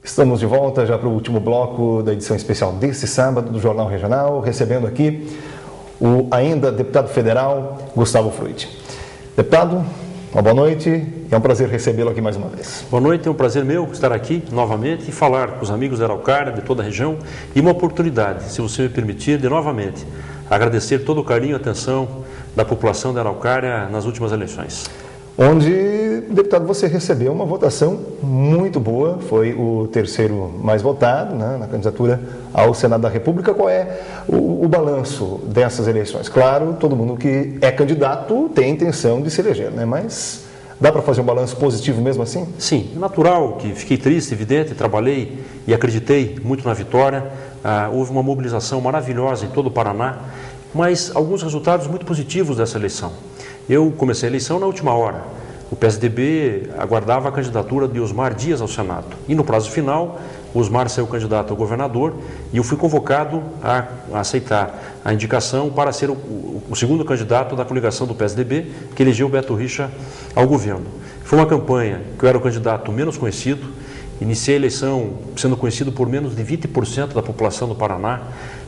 Estamos de volta já para o último bloco da edição especial desse sábado do Jornal Regional, recebendo aqui o ainda deputado federal Gustavo Fruit. Deputado, uma boa noite, é um prazer recebê-lo aqui mais uma vez. Boa noite, é um prazer meu estar aqui novamente e falar com os amigos da Araucária, de toda a região, e uma oportunidade, se você me permitir, de novamente agradecer todo o carinho e atenção da população da Araucária nas últimas eleições. Onde, deputado, você recebeu uma votação muito boa, foi o terceiro mais votado, né, na candidatura ao Senado da República. Qual é o balanço dessas eleições? Claro, todo mundo que é candidato tem a intenção de se eleger, né, mas dá para fazer um balanço positivo mesmo assim? Sim, é natural que fiquei triste, evidente, trabalhei e acreditei muito na vitória. Houve uma mobilização maravilhosa em todo o Paraná, mas alguns resultados muito positivos dessa eleição. Eu comecei a eleição na última hora. O PSDB aguardava a candidatura de Osmar Dias ao Senado. E no prazo final, o Osmar saiu candidato ao governador e eu fui convocado a aceitar a indicação para ser o segundo candidato da coligação do PSDB, que elegeu Beto Richa ao governo. Foi uma campanha que eu era o candidato menos conhecido. Iniciei a eleição sendo conhecido por menos de 20% da população do Paraná.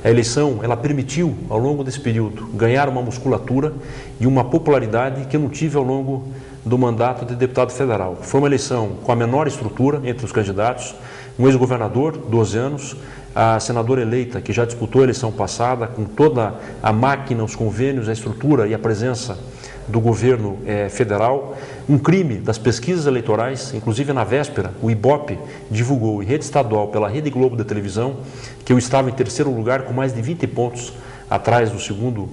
A eleição, ela permitiu, ao longo desse período, ganhar uma musculatura e uma popularidade que eu não tive ao longo do mandato de deputado federal. Foi uma eleição com a menor estrutura entre os candidatos, um ex-governador, 12 anos, a senadora eleita, que já disputou a eleição passada, com toda a máquina, os convênios, a estrutura e a presença do governo federal, um crime das pesquisas eleitorais, inclusive na véspera, o IBOPE divulgou em rede estadual pela Rede Globo de televisão que eu estava em terceiro lugar com mais de 20 pontos atrás do segundo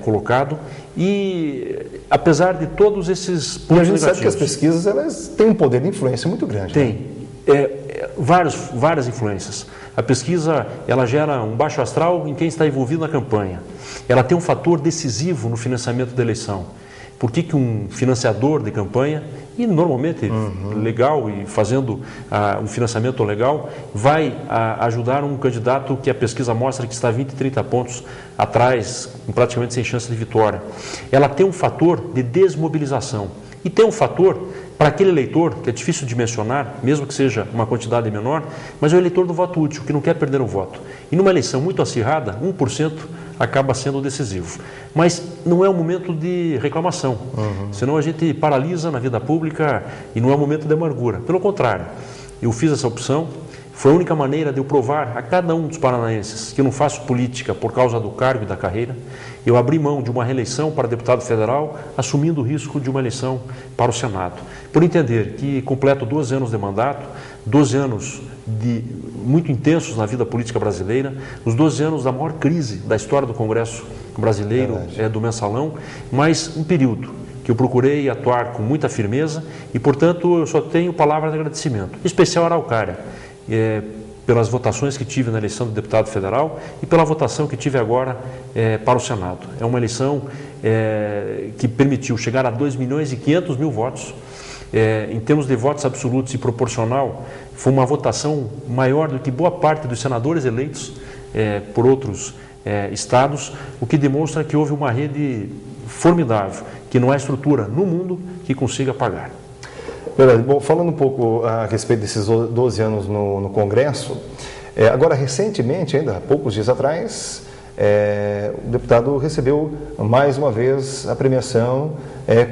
colocado e apesar de todos esses pontos negativos... E a gente sabe que as pesquisas elas têm um poder de influência muito grande. Tem, né? Várias influências. A pesquisa ela gera um baixo astral em quem está envolvido na campanha. Ela tem um fator decisivo no financiamento da eleição. Por que um financiador de campanha, e normalmente legal e fazendo um financiamento legal, vai ajudar um candidato que a pesquisa mostra que está 20, 30 pontos atrás, praticamente sem chance de vitória? Ela tem um fator de desmobilização e tem um fator para aquele eleitor, que é difícil de mencionar, mesmo que seja uma quantidade menor, mas é o eleitor do voto útil, que não quer perder o voto. E numa eleição muito acirrada, 1% acaba sendo decisivo. Mas não é um momento de reclamação, senão a gente paralisa na vida pública e não é um momento de amargura. Pelo contrário, eu fiz essa opção, foi a única maneira de eu provar a cada um dos paranaenses que eu não faço política por causa do cargo e da carreira. Eu abri mão de uma reeleição para deputado federal, assumindo o risco de uma eleição para o Senado. Por entender que completo 12 anos de mandato, 12 anos muito intensos na vida política brasileira, os 12 anos da maior crise da história do Congresso brasileiro, do mensalão, mas um período que eu procurei atuar com muita firmeza e, portanto, eu só tenho palavras de agradecimento, em especial a Araucária, pelas votações que tive na eleição do deputado federal e pela votação que tive agora para o Senado. É uma eleição que permitiu chegar a 2.500.000 votos. Em termos de votos absolutos e proporcional, foi uma votação maior do que boa parte dos senadores eleitos por outros estados, o que demonstra que houve uma rede formidável, que não há estrutura no mundo que consiga pagar. Verdade. Bom, falando um pouco a respeito desses 12 anos no Congresso, agora recentemente, ainda há poucos dias atrás, o deputado recebeu mais uma vez a premiação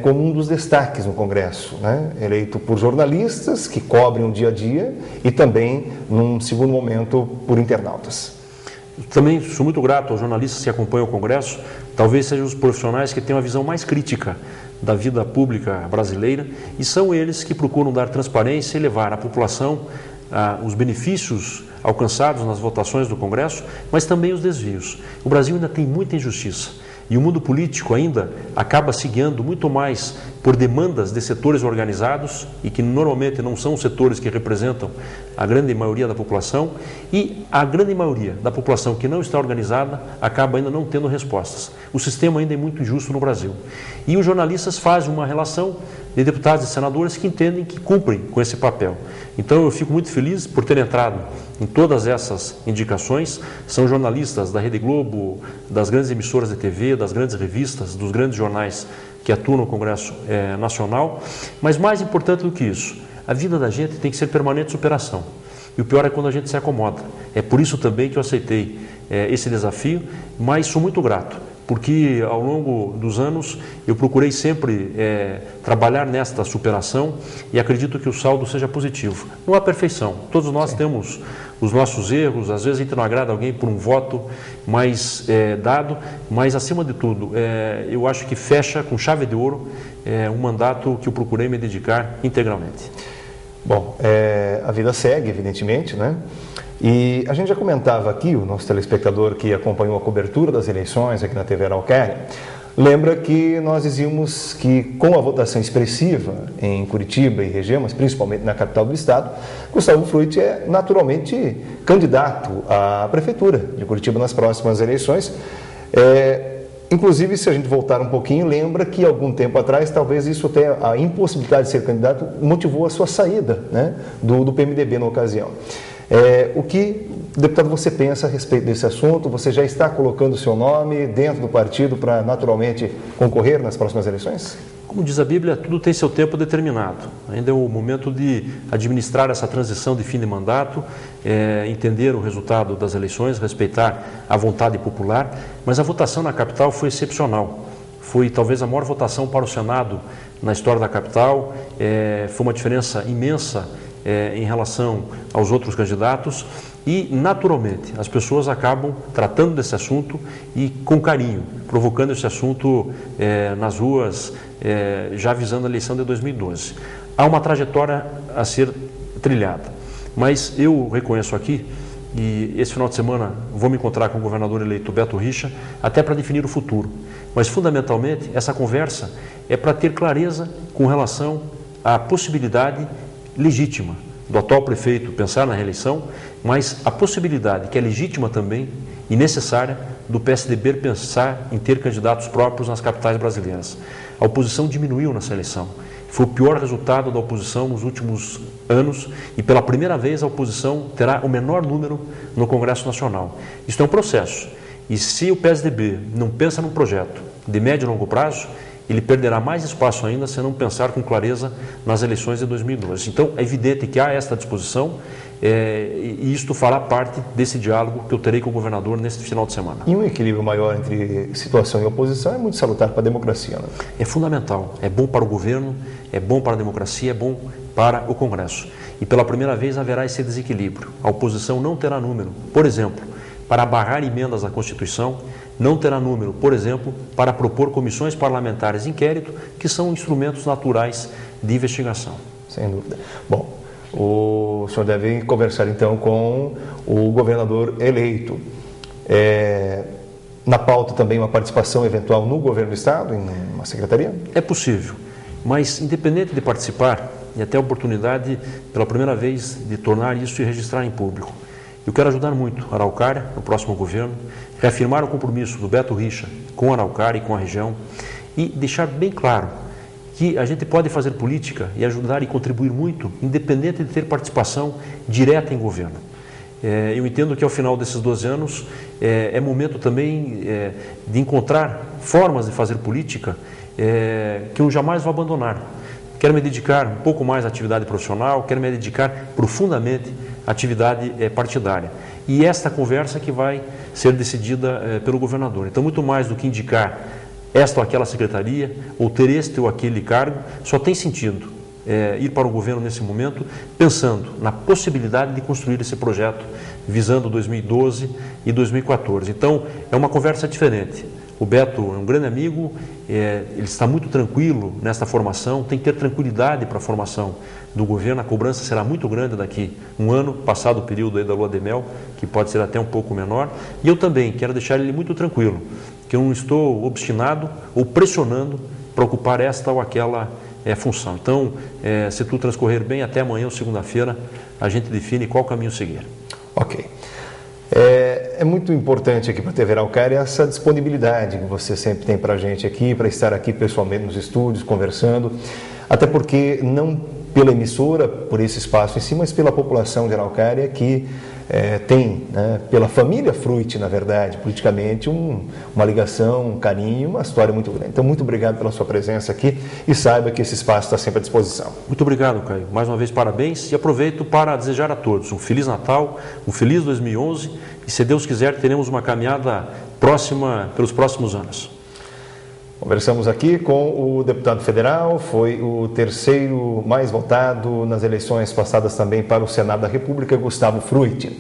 como um dos destaques no Congresso, né? Eleito por jornalistas que cobrem o dia a dia e também, num segundo momento, por internautas. Também sou muito grato aos jornalistas que acompanham o Congresso, talvez sejam os profissionais que têm uma visão mais crítica da vida pública brasileira e são eles que procuram dar transparência e levar à população os benefícios alcançados nas votações do Congresso, mas também os desvios. O Brasil ainda tem muita injustiça e o mundo político ainda acaba se guiando muito mais por demandas de setores organizados e que normalmente não são os setores que representam a grande maioria da população e a grande maioria da população que não está organizada acaba ainda não tendo respostas. O sistema ainda é muito injusto no Brasil. E os jornalistas fazem uma relação de deputados e senadores que entendem que cumprem com esse papel. Então eu fico muito feliz por ter entrado em todas essas indicações. São jornalistas da Rede Globo, das grandes emissoras de TV, das grandes revistas, dos grandes jornais que atuam no Congresso Nacional. Mas mais importante do que isso, A vida da gente tem que ser permanente superação. E o pior é quando a gente se acomoda. É por isso também que eu aceitei esse desafio, mas sou muito grato, porque ao longo dos anos eu procurei sempre trabalhar nesta superação e acredito que o saldo seja positivo. Não há perfeição, todos nós temos os nossos erros, às vezes a gente não agrada alguém por um voto mais dado, mas acima de tudo, eu acho que fecha com chave de ouro um mandato que eu procurei me dedicar integralmente. Bom, a vida segue, evidentemente, né? E a gente já comentava aqui, o nosso telespectador que acompanhou a cobertura das eleições aqui na TV Araucária, lembra que nós dizíamos que com a votação expressiva em Curitiba e região, mas principalmente na capital do estado, Gustavo Fruit é naturalmente candidato à prefeitura de Curitiba nas próximas eleições. Inclusive, se a gente voltar um pouquinho, lembra que algum tempo atrás, talvez isso até, a impossibilidade de ser candidato, motivou a sua saída, né, do PMDB na ocasião. O que, deputado, você pensa a respeito desse assunto? Você já está colocando o seu nome dentro do partido para naturalmente concorrer nas próximas eleições? Como diz a Bíblia, tudo tem seu tempo determinado. Ainda é o momento de administrar essa transição de fim de mandato, entender o resultado das eleições, respeitar a vontade popular, mas a votação na capital foi excepcional. Foi talvez a maior votação para o Senado na história da capital, foi uma diferença imensa em relação aos outros candidatos e, naturalmente, as pessoas acabam tratando desse assunto e com carinho, provocando esse assunto nas ruas, já visando a eleição de 2012. Há uma trajetória a ser trilhada, mas eu reconheço aqui, e esse final de semana vou me encontrar com o governador eleito Beto Richa, até para definir o futuro. Mas, fundamentalmente, essa conversa é para ter clareza com relação à possibilidade legítima do atual prefeito pensar na reeleição, mas a possibilidade, que é legítima também e necessária, do PSDB pensar em ter candidatos próprios nas capitais brasileiras. A oposição diminuiu nessa eleição. Foi o pior resultado da oposição nos últimos anos e pela primeira vez a oposição terá o menor número no Congresso Nacional. Isso é um processo. E se o PSDB não pensa num projeto de médio e longo prazo, ele perderá mais espaço ainda se não pensar com clareza nas eleições de 2012. Então, é evidente que há esta disposição e isto fará parte desse diálogo que eu terei com o governador neste final de semana. E um equilíbrio maior entre situação e oposição é muito salutar para a democracia, né? É fundamental, é bom para o governo, é bom para a democracia, é bom para o Congresso. E pela primeira vez haverá esse desequilíbrio. A oposição não terá número, por exemplo, para barrar emendas à Constituição, não terá número, por exemplo, para propor comissões parlamentares de inquérito, que são instrumentos naturais de investigação. Sem dúvida. Bom, o senhor deve conversar então com o governador eleito. Na pauta também uma participação eventual no governo do estado, em uma secretaria? É possível, mas independente de participar, e até a oportunidade, pela primeira vez, de tornar isso e registrar em público. Eu quero ajudar muito a Araucária, no próximo governo, reafirmar o compromisso do Beto Richa com a Araucária e com a região e deixar bem claro que a gente pode fazer política e ajudar e contribuir muito, independente de ter participação direta em governo. Eu entendo que ao final desses 12 anos é momento também de encontrar formas de fazer política que eu jamais vou abandonar. Quero me dedicar um pouco mais à atividade profissional, quero me dedicar profundamente à atividade partidária. E esta conversa que vai ser decidida pelo governador. Então, muito mais do que indicar esta ou aquela secretaria, ou ter este ou aquele cargo, só tem sentido ir para o governo nesse momento, pensando na possibilidade de construir esse projeto, visando 2012 e 2014. Então, é uma conversa diferente. O Beto é um grande amigo, ele está muito tranquilo nesta formação, tem que ter tranquilidade para a formação do governo, a cobrança será muito grande daqui um ano, passado o período aí da lua de mel, que pode ser até um pouco menor, e eu também quero deixar ele muito tranquilo, que eu não estou obstinado ou pressionando para ocupar esta ou aquela função. Então, se tudo transcorrer bem, até amanhã ou segunda-feira, a gente define qual caminho seguir. Ok. É muito importante aqui para a TV Araucária essa disponibilidade que você sempre tem para a gente aqui, para estar aqui pessoalmente nos estúdios, conversando, até porque não pela emissora, por esse espaço em si, mas pela população de Araucária que tem, né, pela família Fruit, na verdade, politicamente, uma ligação, um carinho, uma história muito grande. Então, muito obrigado pela sua presença aqui e saiba que esse espaço está sempre à disposição. Muito obrigado, Caio. Mais uma vez, parabéns e aproveito para desejar a todos um Feliz Natal, um Feliz 2011 e, se Deus quiser, teremos uma caminhada próxima pelos próximos anos. Conversamos aqui com o deputado federal, foi o terceiro mais votado nas eleições passadas também para o Senado da República, Gustavo Fruit.